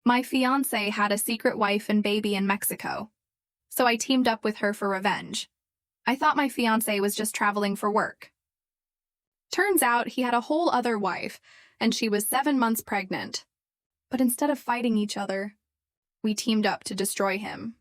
My fiancé had a secret wife and baby in Mexico, so I teamed up with her for revenge. I thought my fiancé was just traveling for work. Turns out he had a whole other wife, and she was 7 months pregnant. But instead of fighting each other, we teamed up to destroy him.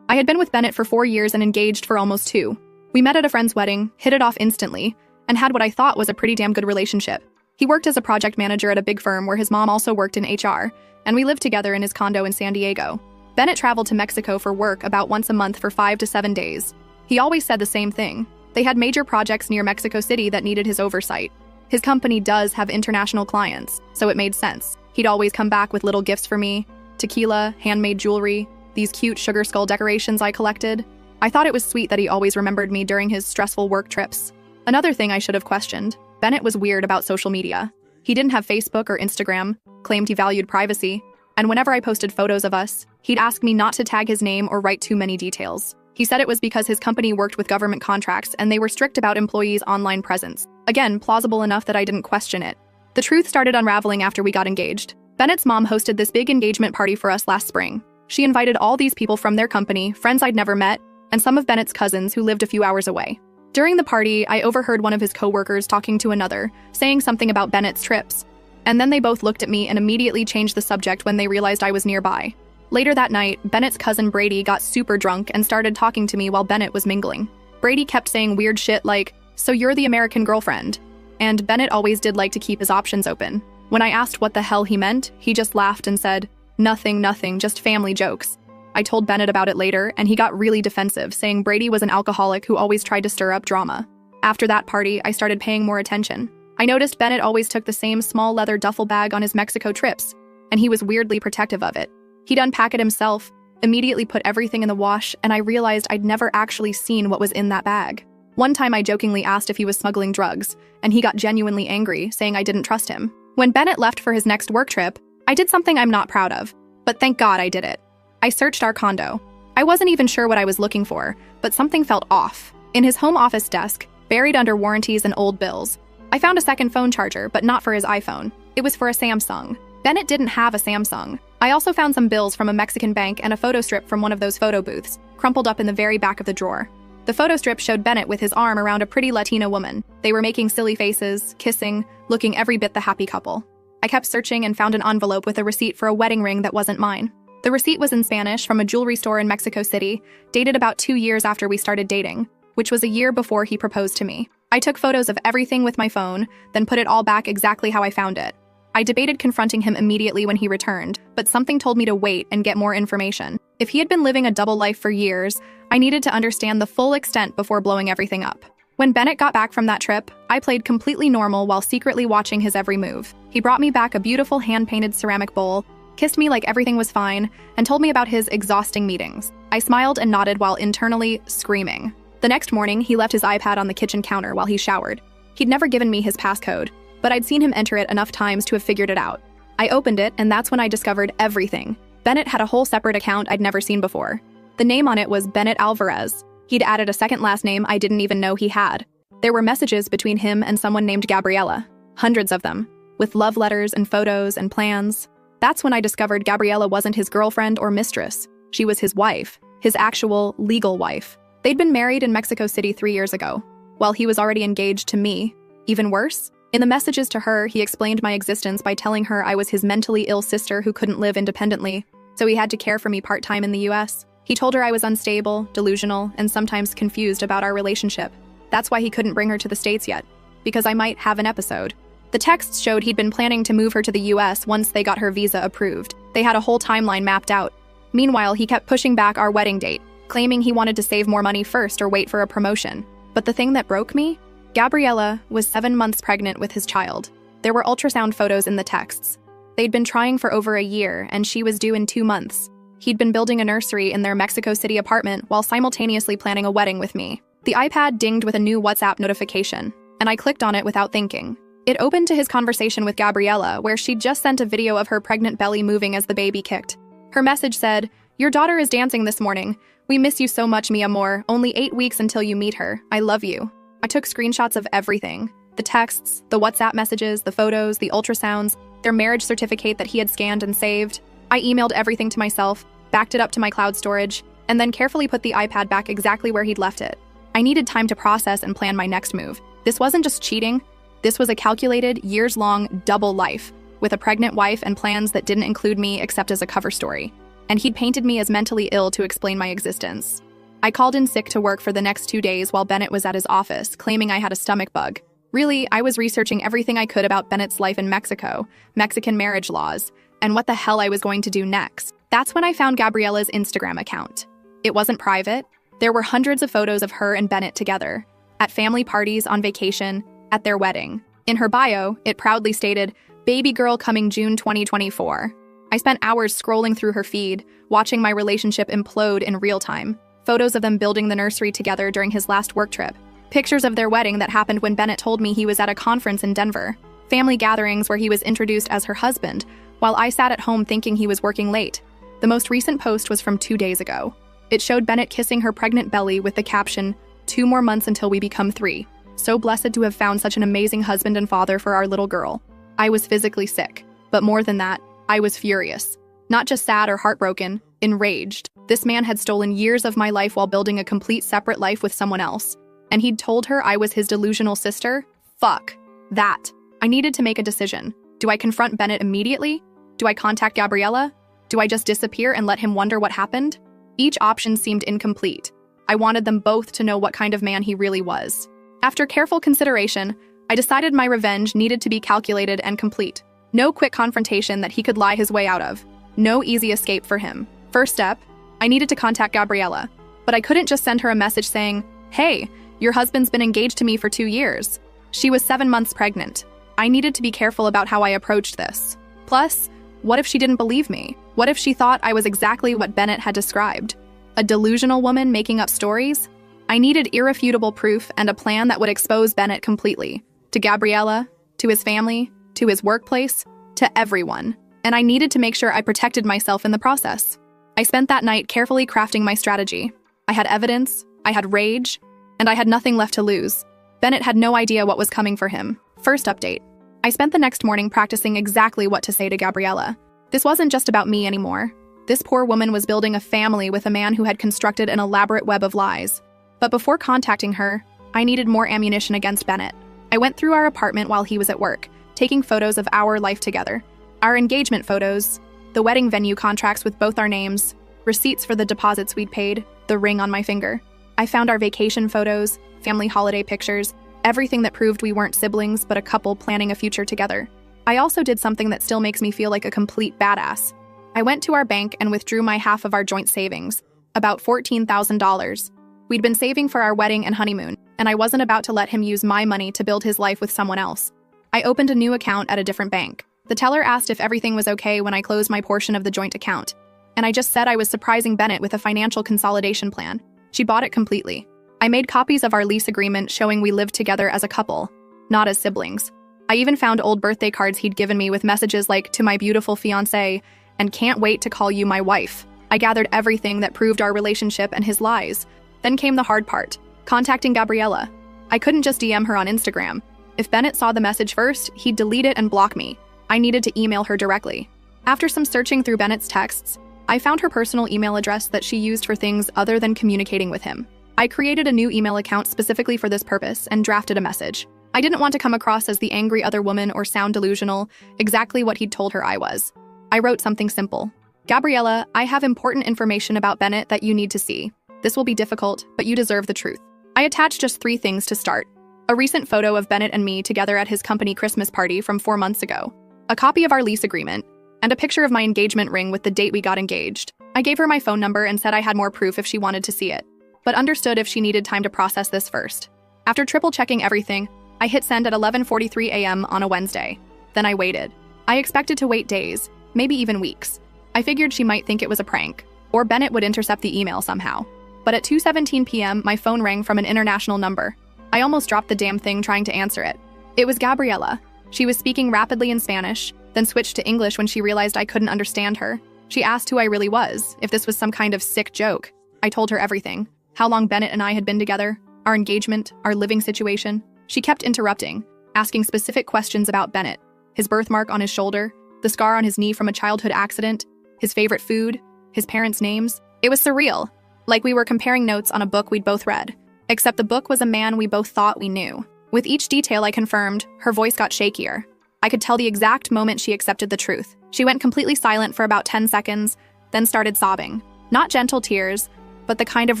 I had been with Bennett for 4 years and engaged for almost 2. We met at a friend's wedding, hit it off instantly, and had what I thought was a pretty damn good relationship. He worked as a project manager at a big firm where his mom also worked in HR, and we lived together in his condo in San Diego. Bennett traveled to Mexico for work about once a month for 5 to 7 days. He always said the same thing. They had major projects near Mexico City that needed his oversight. His company does have international clients, so it made sense. He'd always come back with little gifts for me: tequila, handmade jewelry, these cute sugar skull decorations I collected. I thought it was sweet that he always remembered me during his stressful work trips. Another thing I should have questioned: Bennett was weird about social media. He didn't have Facebook or Instagram, claimed he valued privacy, and whenever I posted photos of us, he'd ask me not to tag his name or write too many details. He said it was because his company worked with government contracts and they were strict about employees' online presence. Again, plausible enough that I didn't question it. The truth started unraveling after we got engaged. Bennett's mom hosted this big engagement party for us last spring. She invited all these people from their company, friends I'd never met, and some of Bennett's cousins who lived a few hours away. During the party, I overheard one of his coworkers talking to another, saying something about Bennett's trips. And then they both looked at me and immediately changed the subject when they realized I was nearby. Later that night, Bennett's cousin Brady got super drunk and started talking to me while Bennett was mingling. Brady kept saying weird shit like, "So you're the American girlfriend?" And Bennett always did like to keep his options open. When I asked what the hell he meant, he just laughed and said, nothing, just family jokes." I told Bennett about it later, and he got really defensive, saying Brady was an alcoholic who always tried to stir up drama. After that party, I started paying more attention. I noticed Bennett always took the same small leather duffel bag on his Mexico trips, and he was weirdly protective of it. He'd unpack it himself, immediately put everything in the wash, and I realized I'd never actually seen what was in that bag. One time I jokingly asked if he was smuggling drugs, and he got genuinely angry, saying I didn't trust him. When Bennett left for his next work trip, I did something I'm not proud of, but thank God I did it. I searched our condo. I wasn't even sure what I was looking for, but something felt off. In his home office desk, buried under warranties and old bills, I found a second phone charger, but not for his iPhone. It was for a Samsung. Bennett didn't have a Samsung. I also found some bills from a Mexican bank and a photo strip from one of those photo booths, crumpled up in the very back of the drawer. The photo strip showed Bennett with his arm around a pretty Latina woman. They were making silly faces, kissing, looking every bit the happy couple. I kept searching and found an envelope with a receipt for a wedding ring that wasn't mine. The receipt was in Spanish from a jewelry store in Mexico City, dated about 2 years after we started dating, which was a year before he proposed to me. I took photos of everything with my phone, then put it all back exactly how I found it. I debated confronting him immediately when he returned, but something told me to wait and get more information. If he had been living a double life for years, I needed to understand the full extent before blowing everything up. When Bennett got back from that trip, I played completely normal while secretly watching his every move. He brought me back a beautiful hand-painted ceramic bowl, kissed me like everything was fine, and told me about his exhausting meetings. I smiled and nodded while internally screaming. The next morning, he left his iPad on the kitchen counter while he showered. He'd never given me his passcode, but I'd seen him enter it enough times to have figured it out. I opened it, and that's when I discovered everything. Bennett had a whole separate account I'd never seen before. The name on it was Bennett Alvarez. He'd added a second last name I didn't even know he had. There were messages between him and someone named Gabriella, hundreds of them, with love letters and photos and plans. That's when I discovered Gabriella wasn't his girlfriend or mistress. She was his wife, his actual, legal wife. They'd been married in Mexico City 3 years ago, while he was already engaged to me. Even worse, in the messages to her, he explained my existence by telling her I was his mentally ill sister who couldn't live independently, so he had to care for me part-time in the US. He told her I was unstable, delusional, and sometimes confused about our relationship. That's why he couldn't bring her to the States yet, because I might have an episode. The texts showed he'd been planning to move her to the US once they got her visa approved. They had a whole timeline mapped out. Meanwhile, he kept pushing back our wedding date, claiming he wanted to save more money first or wait for a promotion. But the thing that broke me? Gabriella was 7 months pregnant with his child. There were ultrasound photos in the texts. They'd been trying for over a year, and she was due in 2 months. He'd been building a nursery in their Mexico City apartment while simultaneously planning a wedding with me. The iPad dinged with a new WhatsApp notification, and I clicked on it without thinking. It opened to his conversation with Gabriella, where she'd just sent a video of her pregnant belly moving as the baby kicked. Her message said, "Your daughter is dancing this morning. We miss you so much, mi amor. Only 8 weeks until you meet her. I love you." I took screenshots of everything. The texts, the WhatsApp messages, the photos, the ultrasounds. their marriage certificate that he had scanned and saved. I emailed everything to myself, backed it up to my cloud storage, and then carefully put the iPad back exactly where he'd left it. I needed time to process and plan my next move. This wasn't just cheating. This was a calculated, years-long double life, with a pregnant wife and plans that didn't include me except as a cover story. And he'd painted me as mentally ill to explain my existence. I called in sick to work for the next 2 days while Bennett was at his office, claiming I had a stomach bug. Really, I was researching everything I could about Bennett's life in Mexico, Mexican marriage laws, and what the hell I was going to do next. That's when I found Gabriella's Instagram account. It wasn't private. There were hundreds of photos of her and Bennett together, at family parties, on vacation, at their wedding. In her bio, it proudly stated, "Baby girl coming June 2024. I spent hours scrolling through her feed, watching my relationship implode in real time. Photos of them building the nursery together during his last work trip. Pictures of their wedding that happened when Bennett told me he was at a conference in Denver. Family gatherings where he was introduced as her husband, while I sat at home thinking he was working late. The most recent post was from 2 days ago. It showed Bennett kissing her pregnant belly with the caption, 2 more months until we become 3. So blessed to have found such an amazing husband and father for our little girl." I was physically sick, but more than that, I was furious. Not just sad or heartbroken, enraged. This man had stolen years of my life while building a complete separate life with someone else. And he'd told her I was his delusional sister? Fuck that. I needed to make a decision. Do I confront Bennett immediately? Do I contact Gabriella? Do I just disappear and let him wonder what happened? Each option seemed incomplete. I wanted them both to know what kind of man he really was. After careful consideration, I decided my revenge needed to be calculated and complete. No quick confrontation that he could lie his way out of. No easy escape for him. First step, I needed to contact Gabriella. But I couldn't just send her a message saying, "Hey, your husband's been engaged to me for 2 years." She was 7 months pregnant. I needed to be careful about how I approached this. Plus, what if she didn't believe me? What if she thought I was exactly what Bennett had described? A delusional woman making up stories? I needed irrefutable proof and a plan that would expose Bennett completely. To Gabriella, to his family, to his workplace, to everyone. And I needed to make sure I protected myself in the process. I spent that night carefully crafting my strategy. I had evidence, I had rage, and I had nothing left to lose. Bennett had no idea what was coming for him. First update. I spent the next morning practicing exactly what to say to Gabriella. This wasn't just about me anymore. This poor woman was building a family with a man who had constructed an elaborate web of lies. But before contacting her, I needed more ammunition against Bennett. I went through our apartment while he was at work, taking photos of our life together. Our engagement photos, the wedding venue contracts with both our names, receipts for the deposits we'd paid, the ring on my finger. I found our vacation photos, family holiday pictures, everything that proved we weren't siblings but a couple planning a future together. I also did something that still makes me feel like a complete badass. I went to our bank and withdrew my half of our joint savings, about $14,000. We'd been saving for our wedding and honeymoon, and I wasn't about to let him use my money to build his life with someone else. I opened a new account at a different bank. The teller asked if everything was okay when I closed my portion of the joint account, and I just said I was surprising Bennett with a financial consolidation plan. She bought it completely. I made copies of our lease agreement showing we lived together as a couple, not as siblings. I even found old birthday cards he'd given me with messages like, "To my beautiful fiancé," and "Can't wait to call you my wife." I gathered everything that proved our relationship and his lies. Then came the hard part, contacting Gabriella. I couldn't just DM her on Instagram. If Bennett saw the message first, he'd delete it and block me. I needed to email her directly. After some searching through Bennett's texts, I found her personal email address that she used for things other than communicating with him. I created a new email account specifically for this purpose and drafted a message. I didn't want to come across as the angry other woman or sound delusional, exactly what he'd told her I was. I wrote something simple. "Gabriella, I have important information about Bennett that you need to see. This will be difficult, but you deserve the truth." I attached just 3 things to start. A recent photo of Bennett and me together at his company Christmas party from 4 months ago, a copy of our lease agreement, and a picture of my engagement ring with the date we got engaged. I gave her my phone number and said I had more proof if she wanted to see it, but understood if she needed time to process this first. After triple-checking everything, I hit send at 11:43 a.m. on a Wednesday. Then I waited. I expected to wait days, maybe even weeks. I figured she might think it was a prank, or Bennett would intercept the email somehow. But at 2:17 p.m., my phone rang from an international number. I almost dropped the damn thing trying to answer it. It was Gabriella. She was speaking rapidly in Spanish, then switched to English when she realized I couldn't understand her. She asked who I really was, if this was some kind of sick joke. I told her everything. How long Bennett and I had been together, our engagement, our living situation. She kept interrupting, asking specific questions about Bennett, his birthmark on his shoulder, the scar on his knee from a childhood accident, his favorite food, his parents' names. It was surreal, like we were comparing notes on a book we'd both read, except the book was a man we both thought we knew. With each detail I confirmed, her voice got shakier. I could tell the exact moment she accepted the truth. She went completely silent for about 10 seconds, then started sobbing. Not gentle tears, but the kind of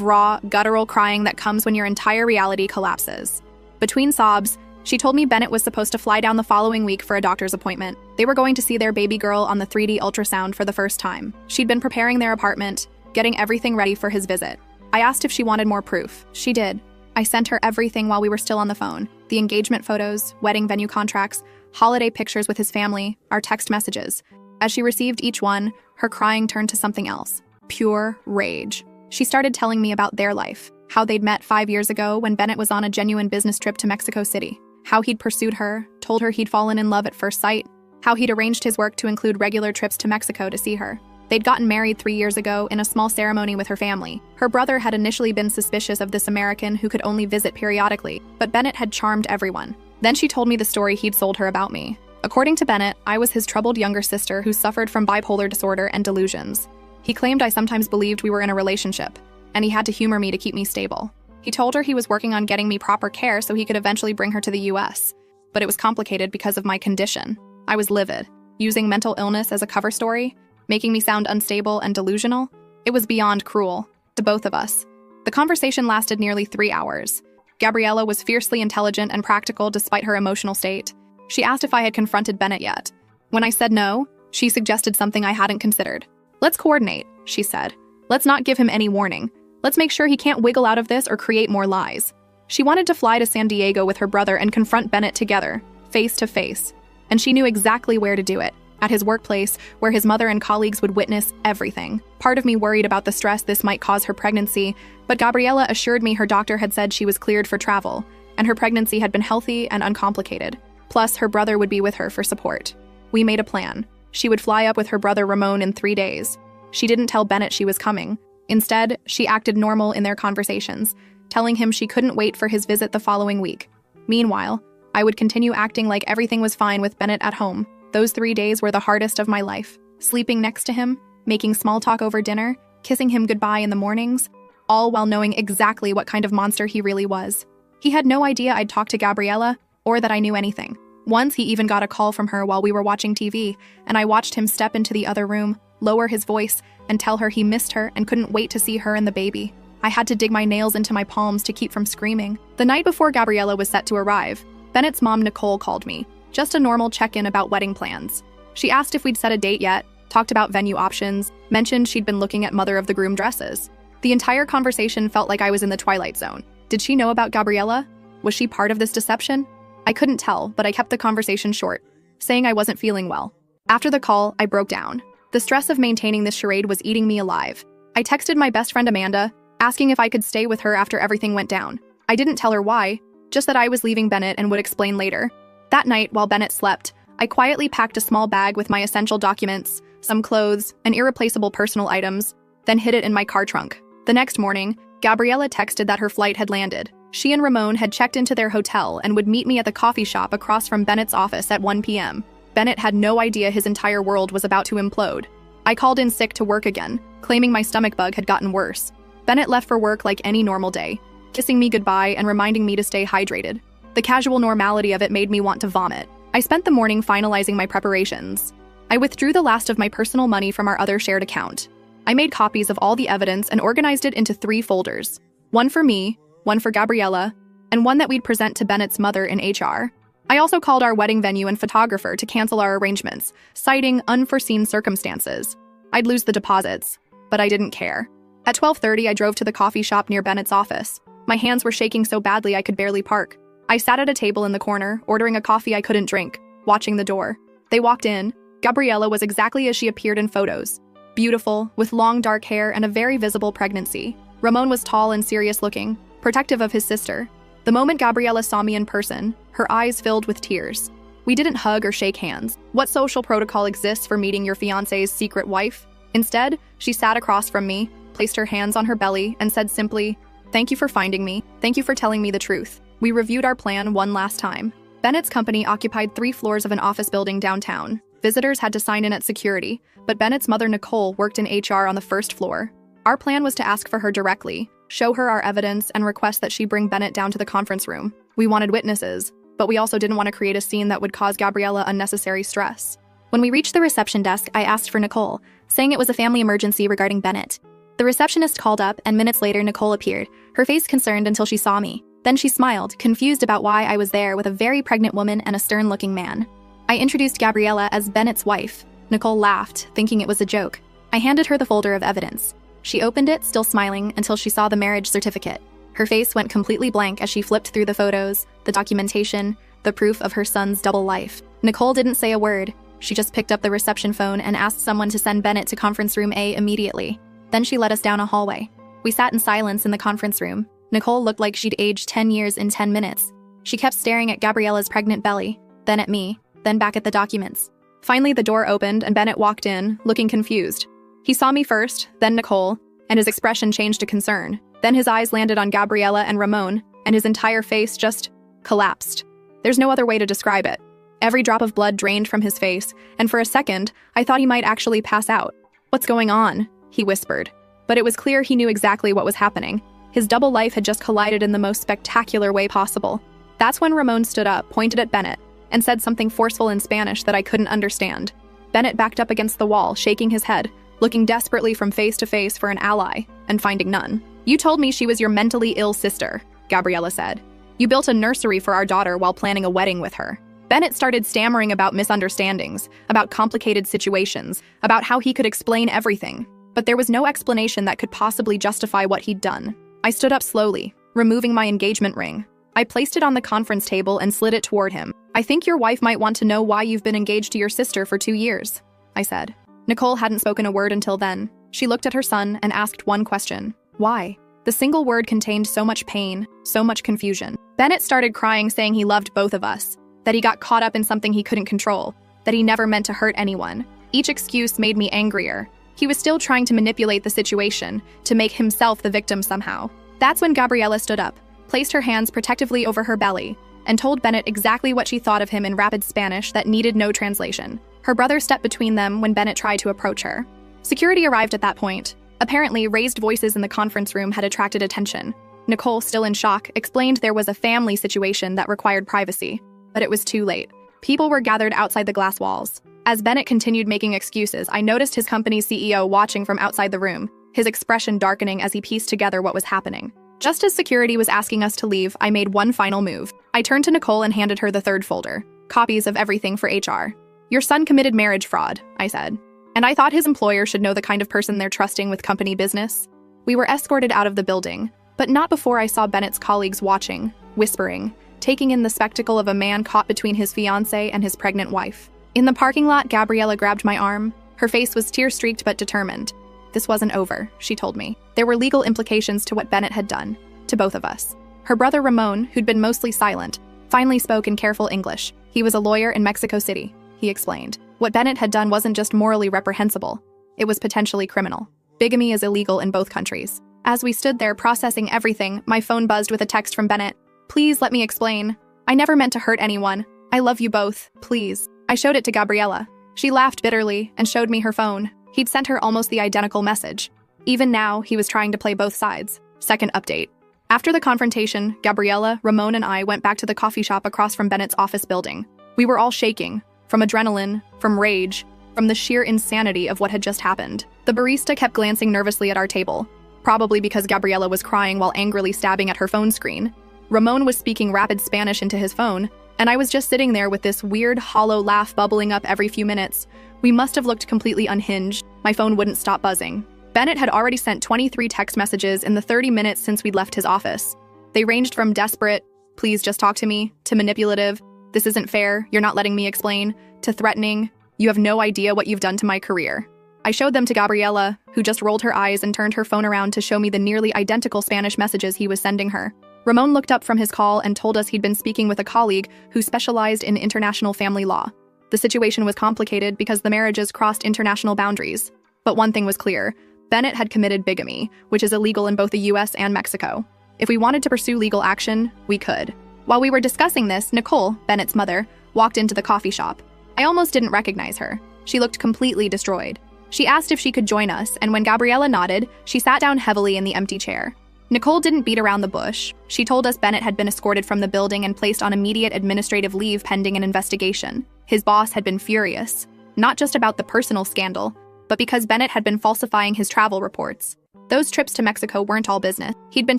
raw, guttural crying that comes when your entire reality collapses. Between sobs, she told me Bennett was supposed to fly down the following week for a doctor's appointment. They were going to see their baby girl on the 3D ultrasound for the first time. She'd been preparing their apartment, getting everything ready for his visit. I asked if she wanted more proof. She did. I sent her everything while we were still on the phone. The engagement photos, wedding venue contracts, holiday pictures with his family, our text messages. As she received each one, her crying turned to something else. Pure rage. She started telling me about their life, how they'd met 5 years ago when Bennett was on a genuine business trip to Mexico City, how he'd pursued her, told her he'd fallen in love at first sight, how he'd arranged his work to include regular trips to Mexico to see her. They'd gotten married 3 years ago in a small ceremony with her family. Her brother had initially been suspicious of this American who could only visit periodically, but Bennett had charmed everyone. Then she told me the story he'd sold her about me. According to Bennett, I was his troubled younger sister who suffered from bipolar disorder and delusions. He claimed I sometimes believed we were in a relationship, and he had to humor me to keep me stable. He told her he was working on getting me proper care so he could eventually bring her to the US, but it was complicated because of my condition. I was livid, using mental illness as a cover story, making me sound unstable and delusional. It was beyond cruel, to both of us. The conversation lasted nearly 3 hours. Gabriella was fiercely intelligent and practical despite her emotional state. She asked if I had confronted Bennett yet. When I said no, she suggested something I hadn't considered. "Let's coordinate," she said. "Let's not give him any warning. Let's make sure he can't wiggle out of this or create more lies." She wanted to fly to San Diego with her brother and confront Bennett together, face to face. And she knew exactly where to do it, at his workplace, where his mother and colleagues would witness everything. Part of me worried about the stress this might cause her pregnancy, but Gabriella assured me her doctor had said she was cleared for travel, and her pregnancy had been healthy and uncomplicated. Plus, her brother would be with her for support. We made a plan. She would fly up with her brother Ramon in 3 days. She didn't tell Bennett she was coming. Instead, she acted normal in their conversations, telling him she couldn't wait for his visit the following week. Meanwhile, I would continue acting like everything was fine with Bennett at home. Those 3 days were the hardest of my life. Sleeping next to him, making small talk over dinner, kissing him goodbye in the mornings, all while knowing exactly what kind of monster he really was. He had no idea I'd talked to Gabriella, or that I knew anything. Once he even got a call from her while we were watching TV, and I watched him step into the other room, lower his voice, and tell her he missed her and couldn't wait to see her and the baby. I had to dig my nails into my palms to keep from screaming. The night before Gabriella was set to arrive, Bennett's mom Nicole called me. Just a normal check-in about wedding plans. She asked if we'd set a date yet, talked about venue options, mentioned she'd been looking at mother of the groom dresses. The entire conversation felt like I was in the Twilight Zone. Did she know about Gabriella? Was she part of this deception? I couldn't tell, but I kept the conversation short, saying I wasn't feeling well. After the call, I broke down. The stress of maintaining this charade was eating me alive. I texted my best friend Amanda, asking if I could stay with her after everything went down. I didn't tell her why, just that I was leaving Bennett and would explain later. That night, while Bennett slept, I quietly packed a small bag with my essential documents, some clothes, and irreplaceable personal items, then hid it in my car trunk. The next morning, Gabriella texted that her flight had landed. She and Ramon had checked into their hotel and would meet me at the coffee shop across from Bennett's office at 1 p.m. Bennett had no idea his entire world was about to implode. I called in sick to work again, claiming my stomach bug had gotten worse. Bennett left for work like any normal day, kissing me goodbye and reminding me to stay hydrated. The casual normality of it made me want to vomit. I spent the morning finalizing my preparations. I withdrew the last of my personal money from our other shared account. I made copies of all the evidence and organized it into 3 folders. One for me, one for Gabriella, and one that we'd present to Bennett's mother in HR. I also called our wedding venue and photographer to cancel our arrangements, citing unforeseen circumstances. I'd lose the deposits, but I didn't care. At 12:30, I drove to the coffee shop near Bennett's office. My hands were shaking so badly I could barely park. I sat at a table in the corner, ordering a coffee I couldn't drink, watching the door. They walked in. Gabriella was exactly as she appeared in photos. Beautiful, with long dark hair and a very visible pregnancy. Ramon was tall and serious-looking, protective of his sister. The moment Gabriella saw me in person, her eyes filled with tears. We didn't hug or shake hands. What social protocol exists for meeting your fiancé's secret wife? Instead, she sat across from me, placed her hands on her belly, and said simply, "Thank you for finding me. Thank you for telling me the truth." We reviewed our plan one last time. Bennett's company occupied 3 floors of an office building downtown. Visitors had to sign in at security, but Bennett's mother, Nicole, worked in HR on the first floor. Our plan was to ask for her directly, show her our evidence, and request that she bring Bennett down to the conference room. We wanted witnesses, but we also didn't want to create a scene that would cause Gabriella unnecessary stress. When we reached the reception desk, I asked for Nicole, saying it was a family emergency regarding Bennett. The receptionist called up, and minutes later, Nicole appeared, her face concerned until she saw me. Then she smiled, confused about why I was there with a very pregnant woman and a stern-looking man. I introduced Gabriella as Bennett's wife. Nicole laughed, thinking it was a joke. I handed her the folder of evidence. She opened it, still smiling, until she saw the marriage certificate. Her face went completely blank as she flipped through the photos, the documentation, the proof of her son's double life. Nicole didn't say a word. She just picked up the reception phone and asked someone to send Bennett to conference room A immediately. Then she led us down a hallway. We sat in silence in the conference room. Nicole looked like she'd aged 10 years in 10 minutes. She kept staring at Gabriella's pregnant belly, then at me, then back at the documents. Finally, the door opened and Bennett walked in, looking confused. He saw me first, then Nicole, and his expression changed to concern. Then his eyes landed on Gabriella and Ramon, and his entire face just collapsed. There's no other way to describe it. Every drop of blood drained from his face, and for a second, I thought he might actually pass out. "What's going on?" he whispered. But it was clear he knew exactly what was happening. His double life had just collided in the most spectacular way possible. That's when Ramon stood up, pointed at Bennett, and said something forceful in Spanish that I couldn't understand. Bennett backed up against the wall, shaking his head, looking desperately from face to face for an ally, and finding none. "You told me she was your mentally ill sister," Gabriella said. "You built a nursery for our daughter while planning a wedding with her." Bennett started stammering about misunderstandings, about complicated situations, about how he could explain everything. But there was no explanation that could possibly justify what he'd done. I stood up slowly, removing my engagement ring. I placed it on the conference table and slid it toward him. "I think your wife might want to know why you've been engaged to your sister for 2 years, I said. Nicole hadn't spoken a word until then. She looked at her son and asked one question. Why? The single word contained so much pain, so much confusion. Bennett started crying, saying he loved both of us, that he got caught up in something he couldn't control, that he never meant to hurt anyone. Each excuse made me angrier. He was still trying to manipulate the situation, to make himself the victim somehow. That's when Gabriella stood up, placed her hands protectively over her belly, and told Bennett exactly what she thought of him in rapid Spanish that needed no translation. Her brother stepped between them when Bennett tried to approach her. Security arrived at that point. Apparently, raised voices in the conference room had attracted attention. Nicole, still in shock, explained there was a family situation that required privacy. But it was too late. People were gathered outside the glass walls. As Bennett continued making excuses, I noticed his company's CEO watching from outside the room, his expression darkening as he pieced together what was happening. Just as security was asking us to leave, I made one final move. I turned to Nicole and handed her the third folder, copies of everything for HR. "Your son committed marriage fraud," I said. "And I thought his employer should know the kind of person they're trusting with company business." We were escorted out of the building, but not before I saw Bennett's colleagues watching, whispering, taking in the spectacle of a man caught between his fiancé and his pregnant wife. In the parking lot, Gabriella grabbed my arm. Her face was tear-streaked but determined. This wasn't over, she told me. There were legal implications to what Bennett had done, to both of us. Her brother Ramon, who'd been mostly silent, finally spoke in careful English. He was a lawyer in Mexico City, he explained. What Bennett had done wasn't just morally reprehensible, it was potentially criminal. Bigamy is illegal in both countries. As we stood there processing everything, my phone buzzed with a text from Bennett. "Please let me explain. I never meant to hurt anyone. I love you both, please." I showed it to Gabriella. She laughed bitterly and showed me her phone. He'd sent her almost the identical message. Even now, he was trying to play both sides. Second update. After the confrontation, Gabriella, Ramon, and I went back to the coffee shop across from Bennett's office building. We were all shaking, from adrenaline, from rage, from the sheer insanity of what had just happened. The barista kept glancing nervously at our table, probably because Gabriella was crying while angrily stabbing at her phone screen. Ramon was speaking rapid Spanish into his phone, and I was just sitting there with this weird, hollow laugh bubbling up every few minutes. We must have looked completely unhinged. My phone wouldn't stop buzzing. Bennett had already sent 23 text messages in the 30 minutes since we'd left his office. They ranged from desperate, "Please just talk to me," to manipulative, "This isn't fair, you're not letting me explain," to threatening, "You have no idea what you've done to my career." I showed them to Gabriella, who just rolled her eyes and turned her phone around to show me the nearly identical Spanish messages he was sending her. Ramon looked up from his call and told us he'd been speaking with a colleague who specialized in international family law. The situation was complicated because the marriages crossed international boundaries. But one thing was clear. Bennett had committed bigamy, which is illegal in both the US and Mexico. If we wanted to pursue legal action, we could. While we were discussing this, Nicole, Bennett's mother, walked into the coffee shop. I almost didn't recognize her. She looked completely destroyed. She asked if she could join us, and when Gabriella nodded, she sat down heavily in the empty chair. Nicole didn't beat around the bush. She told us Bennett had been escorted from the building and placed on immediate administrative leave pending an investigation. His boss had been furious, not just about the personal scandal, but because Bennett had been falsifying his travel reports. Those trips to Mexico weren't all business. He'd been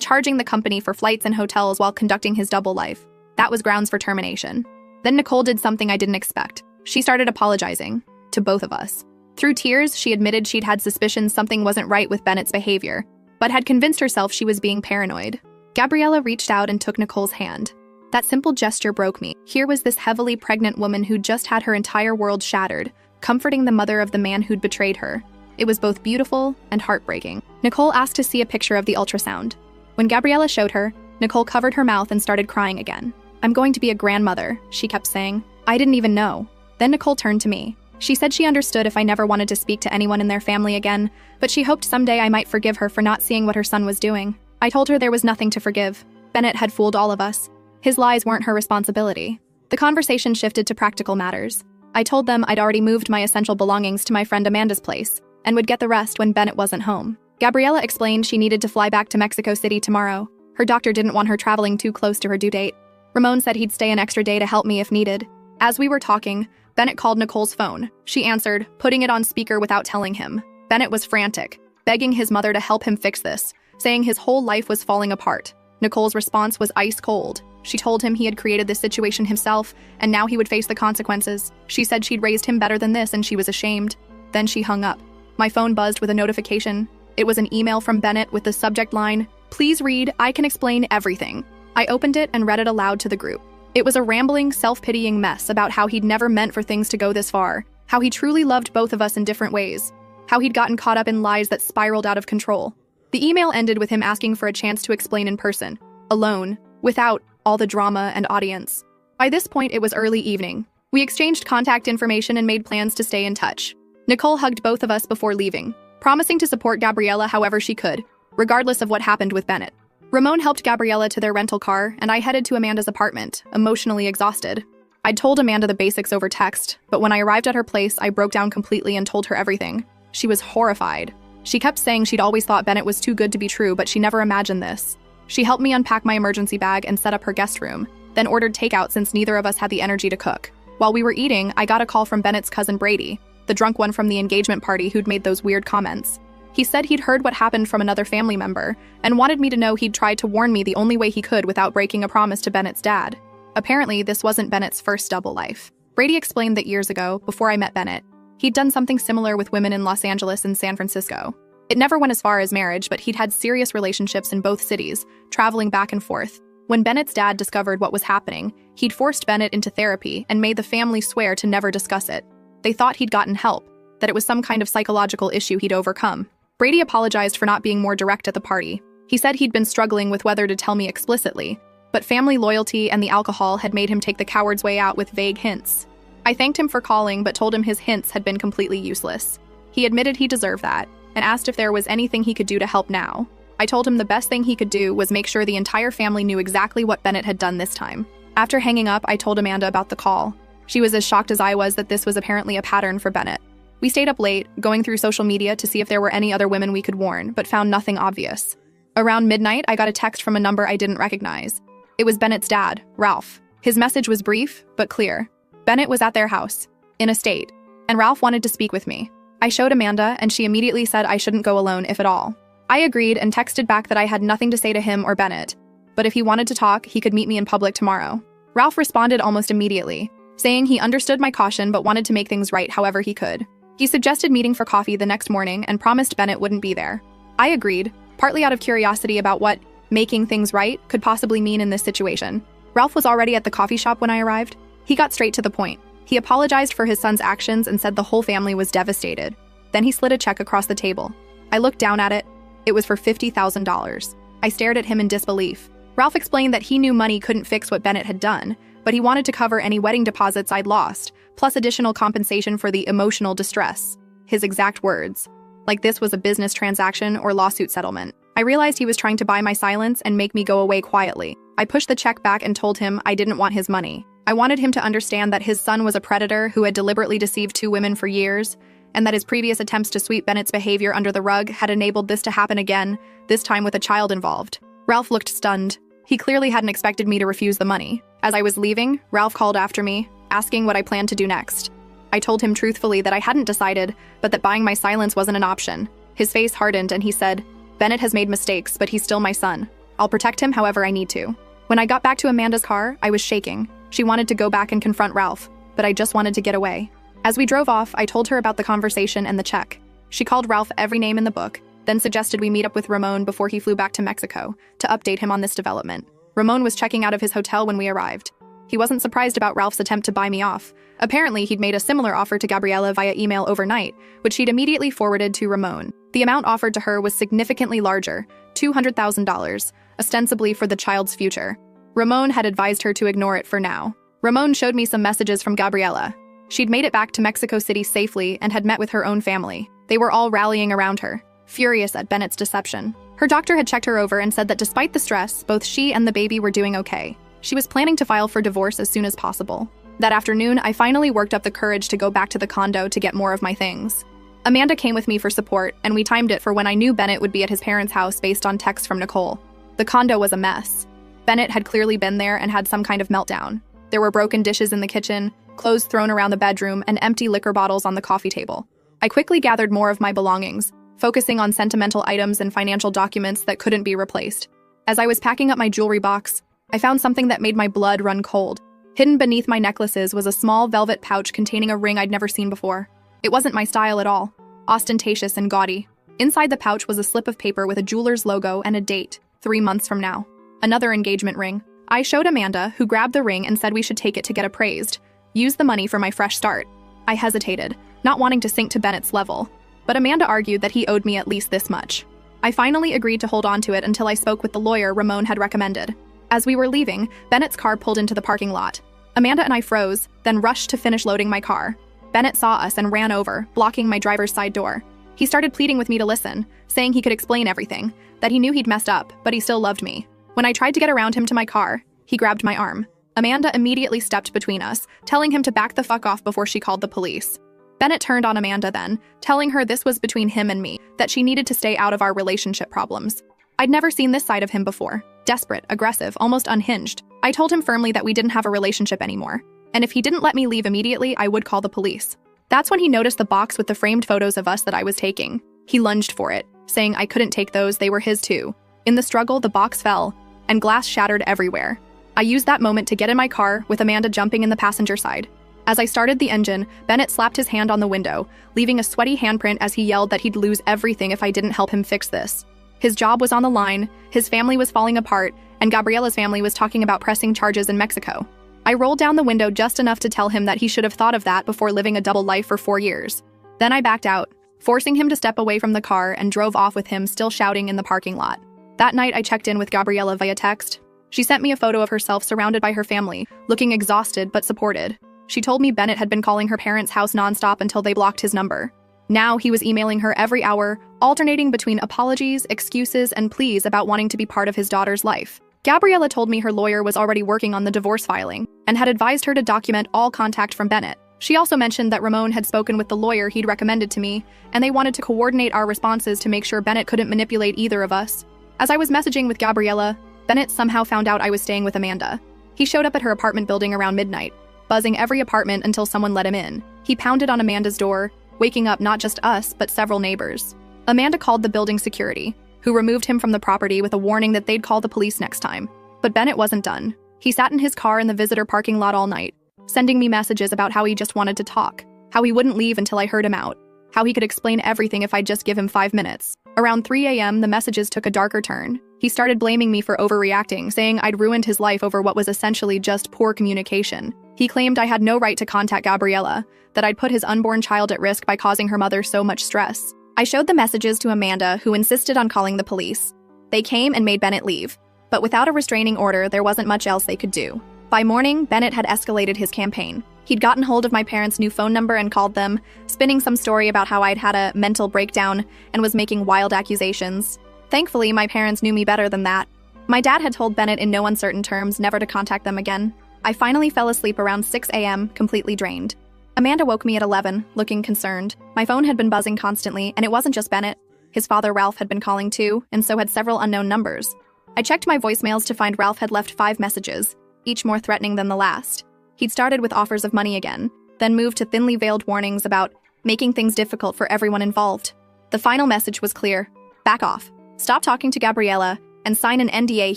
charging the company for flights and hotels while conducting his double life. That was grounds for termination. Then Nicole did something I didn't expect. She started apologizing to both of us. Through tears, she admitted she'd had suspicions something wasn't right with Bennett's behavior, but had convinced herself she was being paranoid. Gabriella reached out and took Nicole's hand. That simple gesture broke me. Here was this heavily pregnant woman who'd just had her entire world shattered, comforting the mother of the man who'd betrayed her. It was both beautiful and heartbreaking. Nicole asked to see a picture of the ultrasound. When Gabriella showed her, Nicole covered her mouth and started crying again. "I'm going to be a grandmother," she kept saying. "I didn't even know." Then Nicole turned to me. She said she understood if I never wanted to speak to anyone in their family again, but she hoped someday I might forgive her for not seeing what her son was doing. I told her there was nothing to forgive. Bennett had fooled all of us. His lies weren't her responsibility. The conversation shifted to practical matters. I told them I'd already moved my essential belongings to my friend Amanda's place, and would get the rest when Bennett wasn't home. Gabriella explained she needed to fly back to Mexico City tomorrow. Her doctor didn't want her traveling too close to her due date. Ramon said he'd stay an extra day to help me if needed. As we were talking, Bennett called Nicole's phone. She answered, putting it on speaker without telling him. Bennett was frantic, begging his mother to help him fix this, saying his whole life was falling apart. Nicole's response was ice cold. She told him he had created this situation himself, and now he would face the consequences. She said she'd raised him better than this, and she was ashamed. Then she hung up. My phone buzzed with a notification. It was an email from Bennett with the subject line, "Please read, I can explain everything." I opened it and read it aloud to the group. It was a rambling, self-pitying mess about how he'd never meant for things to go this far, how he truly loved both of us in different ways, how he'd gotten caught up in lies that spiraled out of control. The email ended with him asking for a chance to explain in person, alone, without all the drama and audience. By this point, it was early evening. We exchanged contact information and made plans to stay in touch. Nicole hugged both of us before leaving, promising to support Gabriella however she could, regardless of what happened with Bennett. Ramon helped Gabriella to their rental car, and I headed to Amanda's apartment, emotionally exhausted. I'd told Amanda the basics over text, but when I arrived at her place, I broke down completely and told her everything. She was horrified. She kept saying she'd always thought Bennett was too good to be true, but she never imagined this. She helped me unpack my emergency bag and set up her guest room, then ordered takeout since neither of us had the energy to cook. While we were eating, I got a call from Bennett's cousin Brady, the drunk one from the engagement party who'd made those weird comments. He said he'd heard what happened from another family member, and wanted me to know he'd tried to warn me the only way he could without breaking a promise to Bennett's dad. Apparently, this wasn't Bennett's first double life. Brady explained that years ago, before I met Bennett, he'd done something similar with women in Los Angeles and San Francisco. It never went as far as marriage, but he'd had serious relationships in both cities, traveling back and forth. When Bennett's dad discovered what was happening, he'd forced Bennett into therapy and made the family swear to never discuss it. They thought he'd gotten help, that it was some kind of psychological issue he'd overcome. Brady apologized for not being more direct at the party. He said he'd been struggling with whether to tell me explicitly, but family loyalty and the alcohol had made him take the coward's way out with vague hints. I thanked him for calling, but told him his hints had been completely useless. He admitted he deserved that, and asked if there was anything he could do to help now. I told him the best thing he could do was make sure the entire family knew exactly what Bennett had done this time. After hanging up, I told Amanda about the call. She was as shocked as I was that this was apparently a pattern for Bennett. We stayed up late, going through social media to see if there were any other women we could warn, but found nothing obvious. Around midnight, I got a text from a number I didn't recognize. It was Bennett's dad, Ralph. His message was brief, but clear. Bennett was at their house, in a state, and Ralph wanted to speak with me. I showed Amanda, and she immediately said I shouldn't go alone, if at all. I agreed and texted back that I had nothing to say to him or Bennett, but if he wanted to talk, he could meet me in public tomorrow. Ralph responded almost immediately, saying he understood my caution but wanted to make things right however he could. He suggested meeting for coffee the next morning and promised Bennett wouldn't be there. I agreed, partly out of curiosity about what making things right could possibly mean in this situation. Ralph was already at the coffee shop when I arrived. He got straight to the point. He apologized for his son's actions and said the whole family was devastated. Then he slid a check across the table. I looked down at it. It was for $50,000. I stared at him in disbelief. Ralph explained that he knew money couldn't fix what Bennett had done, but he wanted to cover any wedding deposits I'd lost, plus additional compensation for the emotional distress. His exact words. Like this was a business transaction or lawsuit settlement. I realized he was trying to buy my silence and make me go away quietly. I pushed the check back and told him I didn't want his money. I wanted him to understand that his son was a predator who had deliberately deceived 2 women for years, and that his previous attempts to sweep Bennett's behavior under the rug had enabled this to happen again, this time with a child involved. Ralph looked stunned. He clearly hadn't expected me to refuse the money. As I was leaving, Ralph called after me, asking what I planned to do next. I told him truthfully that I hadn't decided, but that buying my silence wasn't an option. His face hardened and he said, "Bennett has made mistakes, but he's still my son. I'll protect him however I need to." When I got back to Amanda's car, I was shaking. She wanted to go back and confront Ralph, but I just wanted to get away. As we drove off, I told her about the conversation and the check. She called Ralph every name in the book, then suggested we meet up with Ramon before he flew back to Mexico to update him on this development. Ramon was checking out of his hotel when we arrived. He wasn't surprised about Ralph's attempt to buy me off. Apparently, he'd made a similar offer to Gabriela via email overnight, which he'd immediately forwarded to Ramon. The amount offered to her was significantly larger, $200,000, ostensibly for the child's future. Ramon had advised her to ignore it for now. Ramon showed me some messages from Gabriela. She'd made it back to Mexico City safely and had met with her own family. They were all rallying around her, furious at Bennett's deception. Her doctor had checked her over and said that despite the stress, both she and the baby were doing okay. She was planning to file for divorce as soon as possible. That afternoon, I finally worked up the courage to go back to the condo to get more of my things. Amanda came with me for support, and we timed it for when I knew Bennett would be at his parents' house based on texts from Nicole. The condo was a mess. Bennett had clearly been there and had some kind of meltdown. There were broken dishes in the kitchen, clothes thrown around the bedroom, and empty liquor bottles on the coffee table. I quickly gathered more of my belongings, focusing on sentimental items and financial documents that couldn't be replaced. As I was packing up my jewelry box, I found something that made my blood run cold. Hidden beneath my necklaces was a small velvet pouch containing a ring I'd never seen before. It wasn't my style at all, ostentatious and gaudy. Inside the pouch was a slip of paper with a jeweler's logo and a date, 3 months from now. Another engagement ring. I showed Amanda, who grabbed the ring and said we should take it to get appraised. Use the money for my fresh start. I hesitated, not wanting to sink to Bennett's level, but Amanda argued that he owed me at least this much. I finally agreed to hold on to it until I spoke with the lawyer Ramon had recommended. As we were leaving, Bennett's car pulled into the parking lot. Amanda and I froze, then rushed to finish loading my car. Bennett saw us and ran over, blocking my driver's side door. He started pleading with me to listen, saying he could explain everything, that he knew he'd messed up, but he still loved me. When I tried to get around him to my car, he grabbed my arm. Amanda immediately stepped between us, telling him to back the fuck off before she called the police. Bennett turned on Amanda then, telling her this was between him and me, that she needed to stay out of our relationship problems. I'd never seen this side of him before. Desperate, aggressive, almost unhinged. I told him firmly that we didn't have a relationship anymore, and if he didn't let me leave immediately, I would call the police. That's when he noticed the box with the framed photos of us that I was taking. He lunged for it, saying I couldn't take those, they were his too. In the struggle, the box fell, and glass shattered everywhere. I used that moment to get in my car, with Amanda jumping in the passenger side. As I started the engine, Bennett slapped his hand on the window, leaving a sweaty handprint as he yelled that he'd lose everything if I didn't help him fix this. His job was on the line, his family was falling apart, and Gabriela's family was talking about pressing charges in Mexico. I rolled down the window just enough to tell him that he should have thought of that before living a double life for 4 years. Then I backed out, forcing him to step away from the car and drove off with him still shouting in the parking lot. That night I checked in with Gabriela via text. She sent me a photo of herself surrounded by her family, looking exhausted but supported. She told me Bennett had been calling her parents' house nonstop until they blocked his number. Now he was emailing her every hour, alternating between apologies, excuses, and pleas about wanting to be part of his daughter's life. Gabriela told me her lawyer was already working on the divorce filing and had advised her to document all contact from Bennett. She also mentioned that Ramon had spoken with the lawyer he'd recommended to me, and they wanted to coordinate our responses to make sure Bennett couldn't manipulate either of us. As I was messaging with Gabriela, Bennett somehow found out I was staying with Amanda. He showed up at her apartment building around midnight, buzzing every apartment until someone let him in. He pounded on Amanda's door, waking up not just us, but several neighbors. Amanda called the building security, who removed him from the property with a warning that they'd call the police next time. But Bennett wasn't done. He sat in his car in the visitor parking lot all night, sending me messages about how he just wanted to talk, how he wouldn't leave until I heard him out, how he could explain everything if I'd just give him 5 minutes. Around 3 a.m., the messages took a darker turn. He started blaming me for overreacting, saying I'd ruined his life over what was essentially just poor communication. He claimed I had no right to contact Gabriela, that I'd put his unborn child at risk by causing her mother so much stress. I showed the messages to Amanda, who insisted on calling the police. They came and made Bennett leave. But without a restraining order, there wasn't much else they could do. By morning, Bennett had escalated his campaign. He'd gotten hold of my parents' new phone number and called them, spinning some story about how I'd had a mental breakdown and was making wild accusations. Thankfully, my parents knew me better than that. My dad had told Bennett in no uncertain terms never to contact them again. I finally fell asleep around 6 a.m., completely drained. Amanda woke me at 11, looking concerned. My phone had been buzzing constantly, and it wasn't just Bennett. His father, Ralph, had been calling too, and so had several unknown numbers. I checked my voicemails to find Ralph had left 5 messages, each more threatening than the last. He'd started with offers of money again, then moved to thinly veiled warnings about making things difficult for everyone involved. The final message was clear. Back off. Stop talking to Gabriella and sign an NDA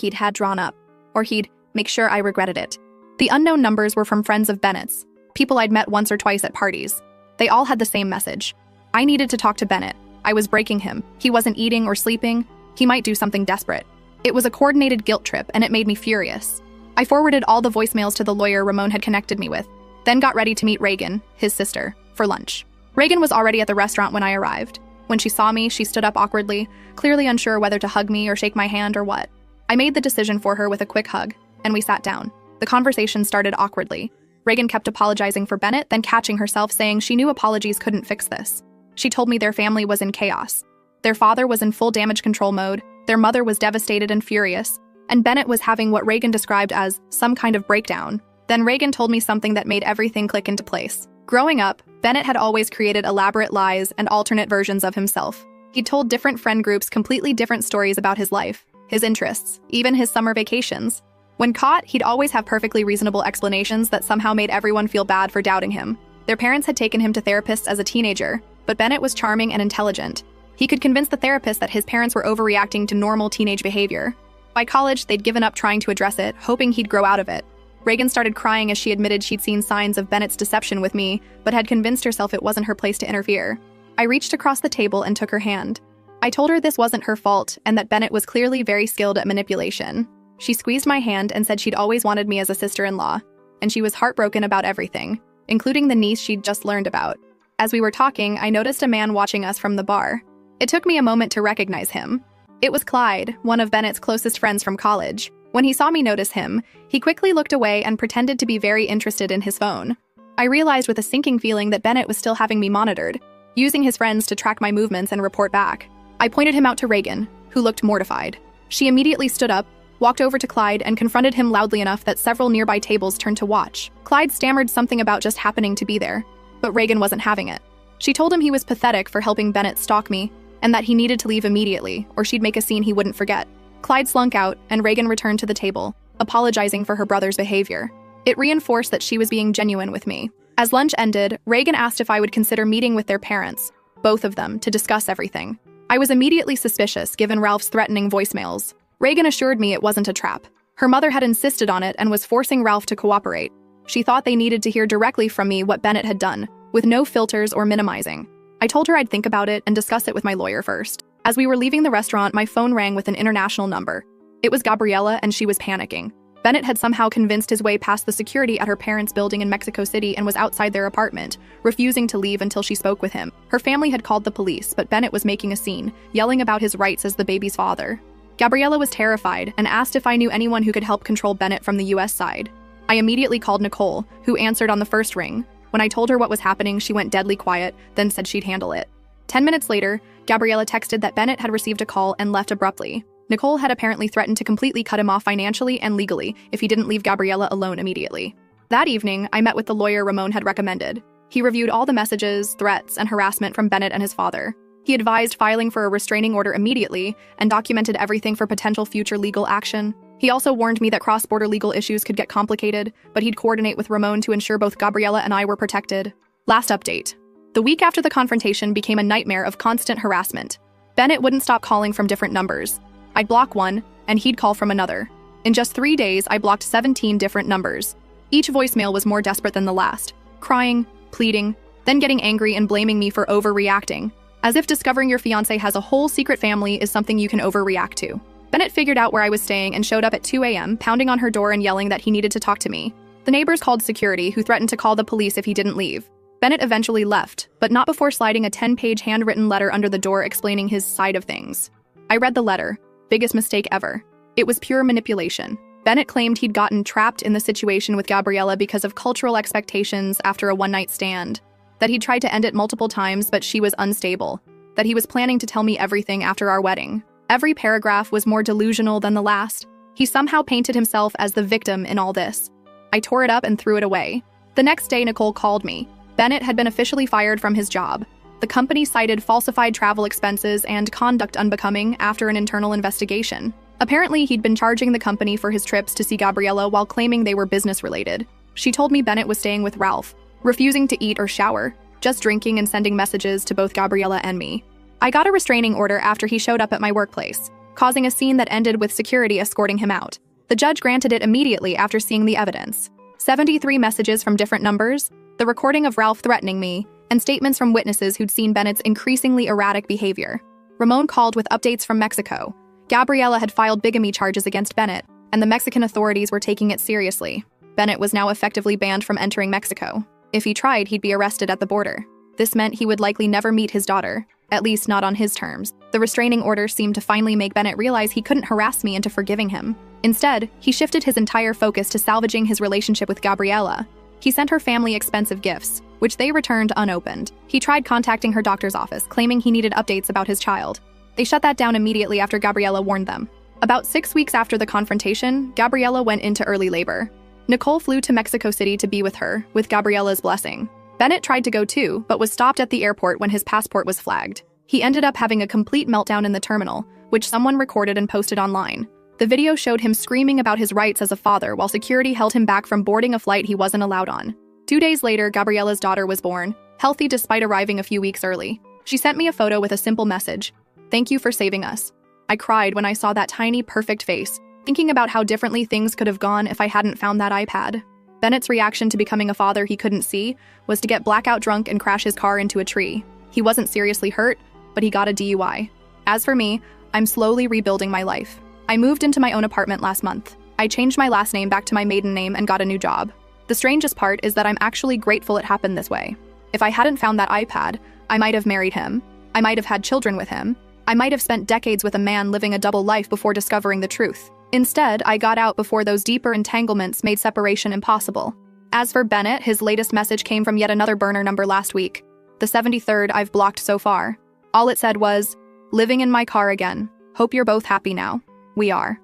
he'd had drawn up, or he'd make sure I regretted it. The unknown numbers were from friends of Bennett's, people I'd met once or twice at parties. They all had the same message. I needed to talk to Bennett. I was breaking him. He wasn't eating or sleeping. He might do something desperate. It was a coordinated guilt trip, and it made me furious. I forwarded all the voicemails to the lawyer Ramon had connected me with, then got ready to meet Reagan, his sister, for lunch. Reagan was already at the restaurant when I arrived. When she saw me, she stood up awkwardly, clearly unsure whether to hug me or shake my hand or what. I made the decision for her with a quick hug, and we sat down. The conversation started awkwardly. Reagan kept apologizing for Bennett, then catching herself saying she knew apologies couldn't fix this. She told me their family was in chaos. Their father was in full damage control mode, their mother was devastated and furious, and Bennett was having what Reagan described as some kind of breakdown. Then Reagan told me something that made everything click into place. Growing up, Bennett had always created elaborate lies and alternate versions of himself. He told different friend groups completely different stories about his life, his interests, even his summer vacations. When caught, he'd always have perfectly reasonable explanations that somehow made everyone feel bad for doubting him. Their parents had taken him to therapists as a teenager, but Bennett was charming and intelligent. He could convince the therapist that his parents were overreacting to normal teenage behavior. By college, they'd given up trying to address it, hoping he'd grow out of it. Reagan started crying as she admitted she'd seen signs of Bennett's deception with me, but had convinced herself it wasn't her place to interfere. I reached across the table and took her hand. I told her this wasn't her fault and that Bennett was clearly very skilled at manipulation. She squeezed my hand and said she'd always wanted me as a sister-in-law, and she was heartbroken about everything, including the niece she'd just learned about. As we were talking, I noticed a man watching us from the bar. It took me a moment to recognize him. It was Clyde, one of Bennett's closest friends from college. When he saw me notice him, he quickly looked away and pretended to be very interested in his phone. I realized with a sinking feeling that Bennett was still having me monitored, using his friends to track my movements and report back. I pointed him out to Reagan, who looked mortified. She immediately stood up, walked over to Clyde, and confronted him loudly enough that several nearby tables turned to watch. Clyde stammered something about just happening to be there, but Reagan wasn't having it. She told him he was pathetic for helping Bennett stalk me, and that he needed to leave immediately, or she'd make a scene he wouldn't forget. Clyde slunk out, and Reagan returned to the table, apologizing for her brother's behavior. It reinforced that she was being genuine with me. As lunch ended, Reagan asked if I would consider meeting with their parents, both of them, to discuss everything. I was immediately suspicious, given Ralph's threatening voicemails. Reagan assured me it wasn't a trap. Her mother had insisted on it and was forcing Ralph to cooperate. She thought they needed to hear directly from me what Bennett had done, with no filters or minimizing. I told her I'd think about it and discuss it with my lawyer first. As we were leaving the restaurant, my phone rang with an international number. It was Gabriella, and she was panicking. Bennett had somehow convinced his way past the security at her parents' building in Mexico City and was outside their apartment, refusing to leave until she spoke with him. Her family had called the police, but Bennett was making a scene, yelling about his rights as the baby's father. Gabriella was terrified and asked if I knew anyone who could help control Bennett from the US side. I immediately called Nicole, who answered on the first ring. When I told her what was happening, she went deadly quiet, then said she'd handle it. 10 minutes later, Gabriella texted that Bennett had received a call and left abruptly. Nicole had apparently threatened to completely cut him off financially and legally if he didn't leave Gabriella alone immediately. That evening, I met with the lawyer Ramon had recommended. He reviewed all the messages, threats, and harassment from Bennett and his father. He advised filing for a restraining order immediately and documented everything for potential future legal action. He also warned me that cross-border legal issues could get complicated, but he'd coordinate with Ramon to ensure both Gabriella and I were protected. Last update. The week after the confrontation became a nightmare of constant harassment. Bennett wouldn't stop calling from different numbers. I'd block one, and he'd call from another. In just 3 days, I blocked 17 different numbers. Each voicemail was more desperate than the last, crying, pleading, then getting angry and blaming me for overreacting. As if discovering your fiancé has a whole secret family is something you can overreact to. Bennett figured out where I was staying and showed up at 2 a.m., pounding on her door and yelling that he needed to talk to me. The neighbors called security, who threatened to call the police if he didn't leave. Bennett eventually left, but not before sliding a 10-page handwritten letter under the door explaining his side of things. I read the letter. Biggest mistake ever. It was pure manipulation. Bennett claimed he'd gotten trapped in the situation with Gabriella because of cultural expectations after a one-night stand, that he'd tried to end it multiple times but she was unstable, that he was planning to tell me everything after our wedding. Every paragraph was more delusional than the last. He somehow painted himself as the victim in all this. I tore it up and threw it away. The next day, Nicole called me. Bennett had been officially fired from his job. The company cited falsified travel expenses and conduct unbecoming after an internal investigation. Apparently, he'd been charging the company for his trips to see Gabriella while claiming they were business-related. She told me Bennett was staying with Ralph, refusing to eat or shower, just drinking and sending messages to both Gabriella and me. I got a restraining order after he showed up at my workplace, causing a scene that ended with security escorting him out. The judge granted it immediately after seeing the evidence. 73 messages from different numbers, the recording of Ralph threatening me, and statements from witnesses who'd seen Bennett's increasingly erratic behavior. Ramon called with updates from Mexico. Gabriella had filed bigamy charges against Bennett, and the Mexican authorities were taking it seriously. Bennett was now effectively banned from entering Mexico. If he tried, he'd be arrested at the border. This meant he would likely never meet his daughter, at least not on his terms. The restraining order seemed to finally make Bennett realize he couldn't harass me into forgiving him. Instead, he shifted his entire focus to salvaging his relationship with Gabriella. He sent her family expensive gifts, which they returned unopened. He tried contacting her doctor's office, claiming he needed updates about his child. They shut that down immediately after Gabriella warned them. About 6 weeks after the confrontation, Gabriella went into early labor. Nicole flew to Mexico City to be with her, with Gabriella's blessing. Bennett tried to go too, but was stopped at the airport when his passport was flagged. He ended up having a complete meltdown in the terminal, which someone recorded and posted online. The video showed him screaming about his rights as a father while security held him back from boarding a flight he wasn't allowed on. 2 days later, Gabriella's daughter was born, healthy despite arriving a few weeks early. She sent me a photo with a simple message: "Thank you for saving us." I cried when I saw that tiny, perfect face, thinking about how differently things could have gone if I hadn't found that iPad. Bennett's reaction to becoming a father he couldn't see was to get blackout drunk and crash his car into a tree. He wasn't seriously hurt, but he got a DUI. As for me, I'm slowly rebuilding my life. I moved into my own apartment last month. I changed my last name back to my maiden name and got a new job. The strangest part is that I'm actually grateful it happened this way. If I hadn't found that iPad, I might have married him. I might have had children with him. I might have spent decades with a man living a double life before discovering the truth. Instead, I got out before those deeper entanglements made separation impossible. As for Bennett, his latest message came from yet another burner number last week. The 73rd I've blocked so far. All it said was, "Living in my car again. Hope you're both happy now." We are.